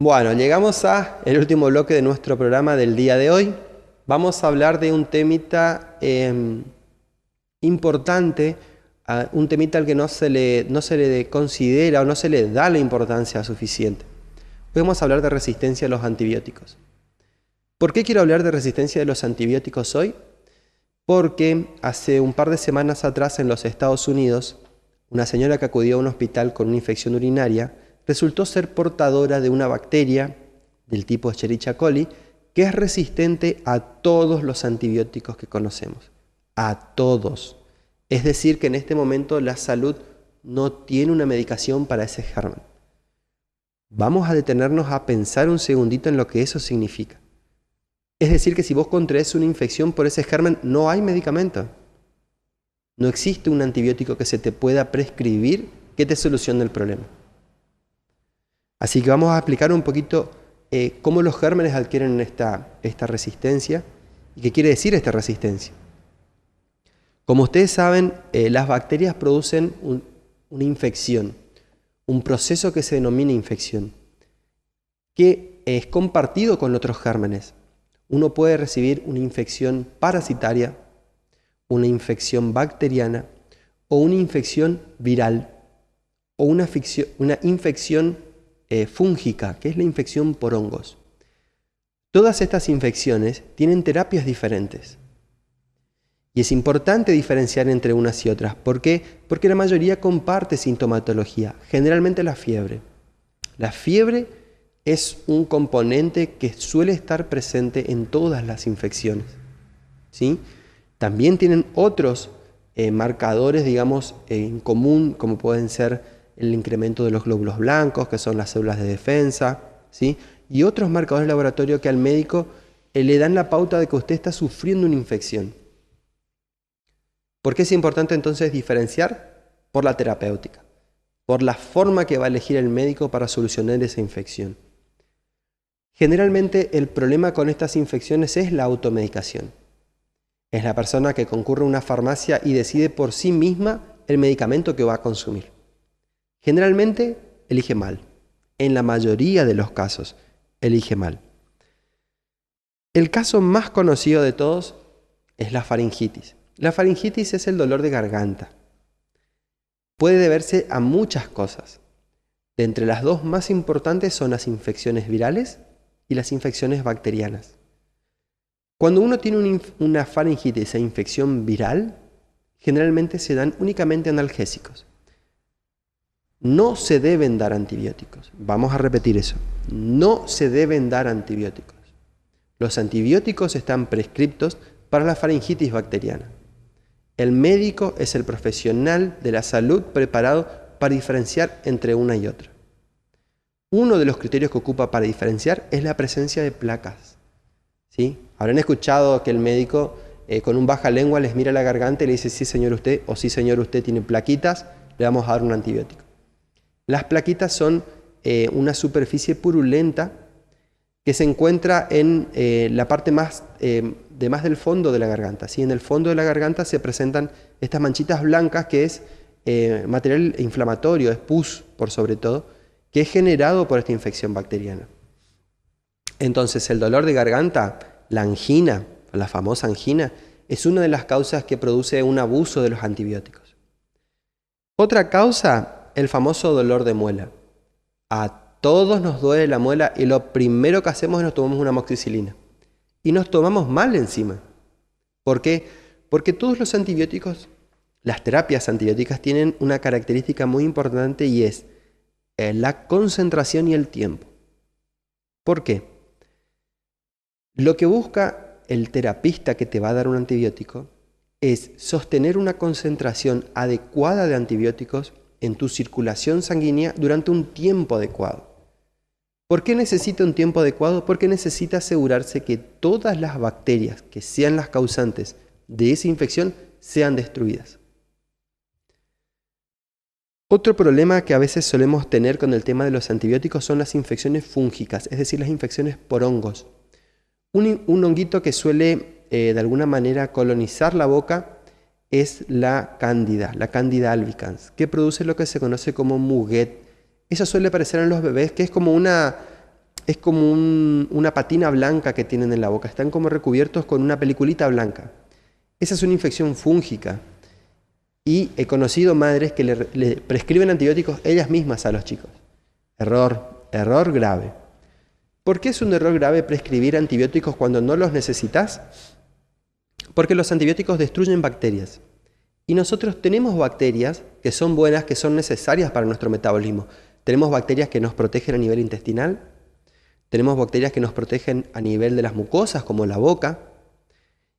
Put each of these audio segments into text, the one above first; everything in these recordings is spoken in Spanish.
Bueno, llegamos a el último bloque de nuestro programa del día de hoy. Vamos a hablar de un temita importante, un temita al que no se le considera o no se le da la importancia suficiente. Hoy vamos a hablar de resistencia a los antibióticos. ¿Por qué quiero hablar de resistencia de los antibióticos hoy? Porque hace un par de semanas atrás en los Estados Unidos, una señora que acudió a un hospital con una infección urinaria resultó ser portadora de una bacteria del tipo Escherichia coli que es resistente a todos los antibióticos que conocemos. A todos. Es decir, que en este momento la salud no tiene una medicación para ese germen. Vamos a detenernos a pensar un segundito en lo que eso significa. Es decir, que si vos contraes una infección por ese germen, no hay medicamento. No existe un antibiótico que se te pueda prescribir que te solucione el problema. Así que vamos a explicar un poquito cómo los gérmenes adquieren esta resistencia y qué quiere decir esta resistencia. Como ustedes saben, las bacterias producen una infección, un proceso que se denomina infección, que es compartido con otros gérmenes. Uno puede recibir una infección parasitaria, una infección bacteriana o una infección viral o una infección fúngica, que es la infección por hongos. Todas estas infecciones tienen terapias diferentes. Y es importante diferenciar entre unas y otras. ¿Por qué? Porque la mayoría comparte sintomatología, generalmente la fiebre. La fiebre es un componente que suele estar presente en todas las infecciones, ¿sí? También tienen otros marcadores, digamos, en común, como pueden ser el incremento de los glóbulos blancos, que son las células de defensa, ¿sí? Y otros marcadores de laboratorio que al médico le dan la pauta de que usted está sufriendo una infección. ¿Por qué es importante entonces diferenciar? Por la terapéutica, por la forma que va a elegir el médico para solucionar esa infección. Generalmente el problema con estas infecciones es la automedicación. Es la persona que concurre a una farmacia y decide por sí misma el medicamento que va a consumir. Generalmente elige mal. En la mayoría de los casos elige mal. El caso más conocido de todos es la faringitis. La faringitis es el dolor de garganta. Puede deberse a muchas cosas. De entre las dos más importantes son las infecciones virales y las infecciones bacterianas. Cuando uno tiene una faringitis e infección viral, generalmente se dan únicamente analgésicos. No se deben dar antibióticos. Vamos a repetir eso. No se deben dar antibióticos. Los antibióticos están prescriptos para la faringitis bacteriana. El médico es el profesional de la salud preparado para diferenciar entre una y otra. Uno de los criterios que ocupa para diferenciar es la presencia de placas, ¿sí? Habrán escuchado que el médico con un baja lengua les mira la garganta y le dice sí señor usted o sí señor usted tiene plaquitas, le vamos a dar un antibiótico. Las plaquitas son una superficie purulenta que se encuentra en la parte más del fondo de la garganta, ¿sí? En el fondo de la garganta se presentan estas manchitas blancas que es material inflamatorio, es pus por sobre todo, que es generado por esta infección bacteriana. Entonces el dolor de garganta, la angina, la famosa angina, es una de las causas que produce un abuso de los antibióticos. Otra causa, el famoso dolor de muela. A todos nos duele la muela y lo primero que hacemos es nos tomamos una amoxicilina. Y nos tomamos mal encima. ¿Por qué? Porque todos los antibióticos, las terapias antibióticas tienen una característica muy importante y es la concentración y el tiempo. ¿Por qué? Lo que busca el terapista que te va a dar un antibiótico es sostener una concentración adecuada de antibióticos en tu circulación sanguínea durante un tiempo adecuado. ¿Por qué necesita un tiempo adecuado? Porque necesita asegurarse que todas las bacterias que sean las causantes de esa infección sean destruidas. Otro problema que a veces solemos tener con el tema de los antibióticos son las infecciones fúngicas, es decir, las infecciones por hongos. Un honguito que suele de alguna manera colonizar la boca es la cándida albicans, que produce lo que se conoce como muguet. Eso suele aparecer en los bebés, que es como una es como una patina blanca que tienen en la boca. Están como recubiertos con una peliculita blanca. Esa es una infección fúngica. Y he conocido madres que le prescriben antibióticos ellas mismas a los chicos. Error grave. ¿Por qué es un error grave prescribir antibióticos cuando no los necesitas? Porque los antibióticos destruyen bacterias. Y nosotros tenemos bacterias que son buenas, que son necesarias para nuestro metabolismo. Tenemos bacterias que nos protegen a nivel intestinal, tenemos bacterias que nos protegen a nivel de las mucosas, como la boca,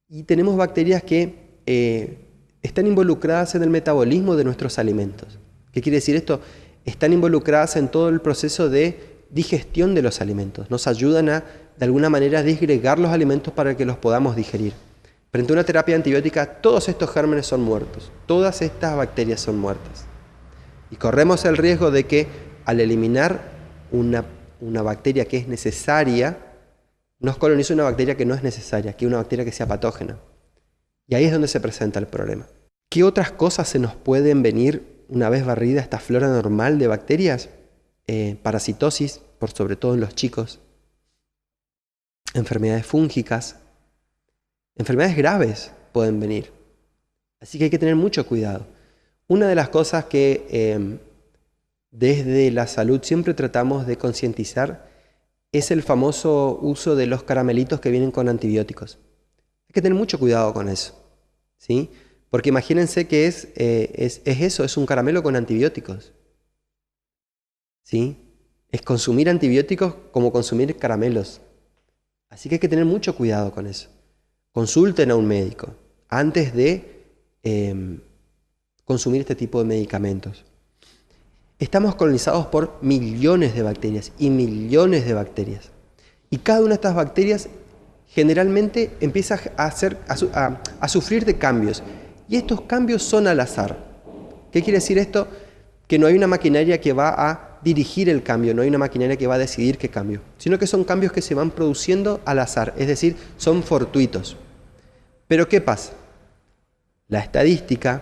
y tenemos bacterias que están involucradas en el metabolismo de nuestros alimentos. ¿Qué quiere decir esto? Están involucradas en todo el proceso de digestión de los alimentos. Nos ayudan a, de alguna manera, disgregar los alimentos para que los podamos digerir. Frente a una terapia antibiótica, todos estos gérmenes son muertos, todas estas bacterias son muertas. Y corremos el riesgo de que al eliminar una bacteria que es necesaria, nos colonice una bacteria que no es necesaria, que es una bacteria que sea patógena. Y ahí es donde se presenta el problema. ¿Qué otras cosas se nos pueden venir una vez barrida esta flora normal de bacterias? Parasitosis, por sobre todo en los chicos, enfermedades fúngicas, enfermedades graves pueden venir. Así que hay que tener mucho cuidado. Una de las cosas que desde la salud siempre tratamos de concientizar es el famoso uso de los caramelitos que vienen con antibióticos. Hay que tener mucho cuidado con eso, ¿sí? Porque imagínense que es eso, es un caramelo con antibióticos, ¿sí? Es consumir antibióticos como consumir caramelos. Así que hay que tener mucho cuidado con eso. Consulten a un médico antes de consumir este tipo de medicamentos. Estamos colonizados por millones de bacterias y millones de bacterias. Y cada una de estas bacterias generalmente empieza a sufrir de cambios. Y estos cambios son al azar. ¿Qué quiere decir esto? Que no hay una maquinaria que va a dirigir el cambio, no hay una maquinaria que va a decidir qué cambio, sino que son cambios que se van produciendo al azar, es decir, son fortuitos. Pero ¿qué pasa? La estadística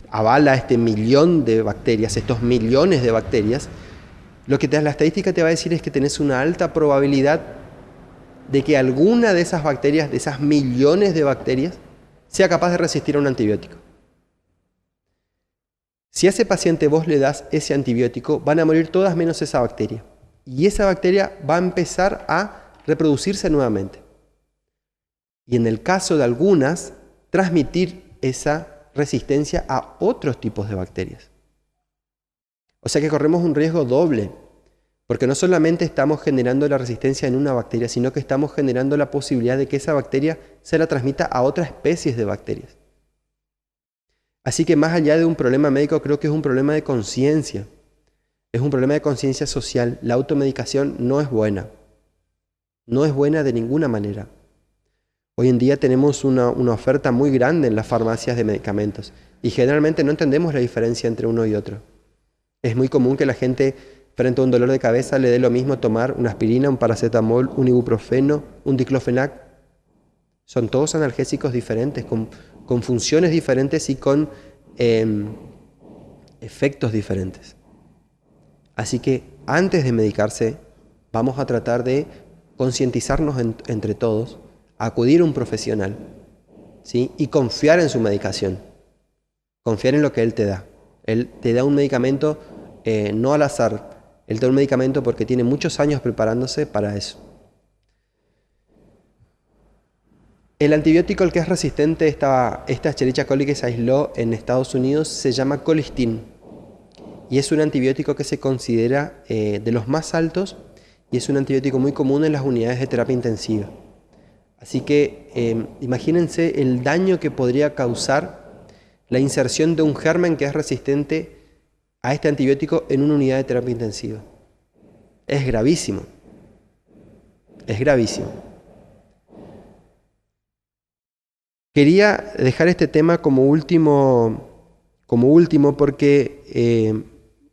avala este millón de bacterias, estos millones de bacterias. Lo que la estadística te va a decir es que tenés una alta probabilidad de que alguna de esas bacterias, de esas millones de bacterias, sea capaz de resistir a un antibiótico. Si a ese paciente vos le das ese antibiótico, van a morir todas menos esa bacteria. Y esa bacteria va a empezar a reproducirse nuevamente. Y en el caso de algunas, transmitir esa resistencia a otros tipos de bacterias. O sea que corremos un riesgo doble, porque no solamente estamos generando la resistencia en una bacteria, sino que estamos generando la posibilidad de que esa bacteria se la transmita a otras especies de bacterias. Así que más allá de un problema médico, creo que es un problema de conciencia. Es un problema de conciencia social. La automedicación no es buena. No es buena de ninguna manera. Hoy en día tenemos una oferta muy grande en las farmacias de medicamentos y generalmente no entendemos la diferencia entre uno y otro. Es muy común que la gente frente a un dolor de cabeza le dé lo mismo tomar una aspirina, un paracetamol, un ibuprofeno, un diclofenac. Son todos analgésicos diferentes, con funciones diferentes y con efectos diferentes. Así que antes de medicarse, vamos a tratar de concientizarnos entre todos, acudir a un profesional, ¿sí? Y confiar en su medicación, confiar en lo que él te da. Él te da un medicamento no al azar, él te da un medicamento porque tiene muchos años preparándose para eso. El antibiótico al que es resistente esta Escherichia coli que se aisló en Estados Unidos se llama colistin y es un antibiótico que se considera de los más altos y es un antibiótico muy común en las unidades de terapia intensiva. Así que imagínense el daño que podría causar la inserción de un germen que es resistente a este antibiótico en una unidad de terapia intensiva. Es gravísimo. Es gravísimo. Quería dejar este tema como último porque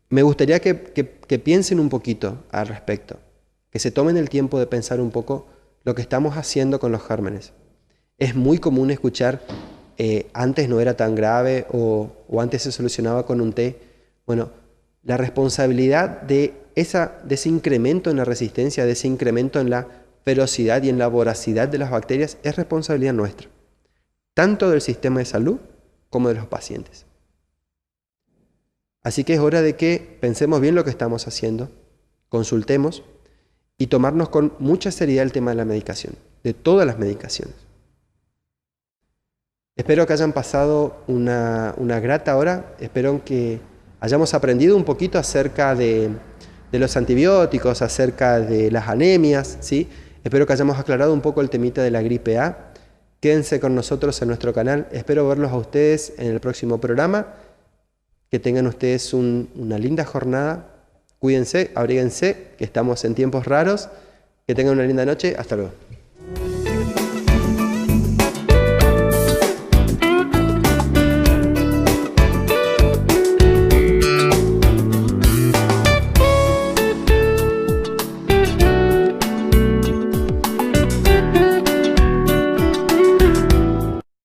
me gustaría que piensen un poquito al respecto, que se tomen el tiempo de pensar un poco lo que estamos haciendo con los gérmenes. Es muy común escuchar, antes no era tan grave o antes se solucionaba con un té. Bueno, la responsabilidad de de ese incremento en la resistencia, de ese incremento en la ferocidad y en la voracidad de las bacterias es responsabilidad nuestra, tanto del sistema de salud como de los pacientes. Así que es hora de que pensemos bien lo que estamos haciendo, consultemos y tomarnos con mucha seriedad el tema de la medicación, de todas las medicaciones. Espero que hayan pasado una grata hora, espero que hayamos aprendido un poquito acerca de los antibióticos, acerca de las anemias, ¿sí? Espero que hayamos aclarado un poco el temita de la gripe A. Quédense con nosotros en nuestro canal, espero verlos a ustedes en el próximo programa. Que tengan ustedes una linda jornada, cuídense, abríguense, que estamos en tiempos raros, que tengan una linda noche, hasta luego.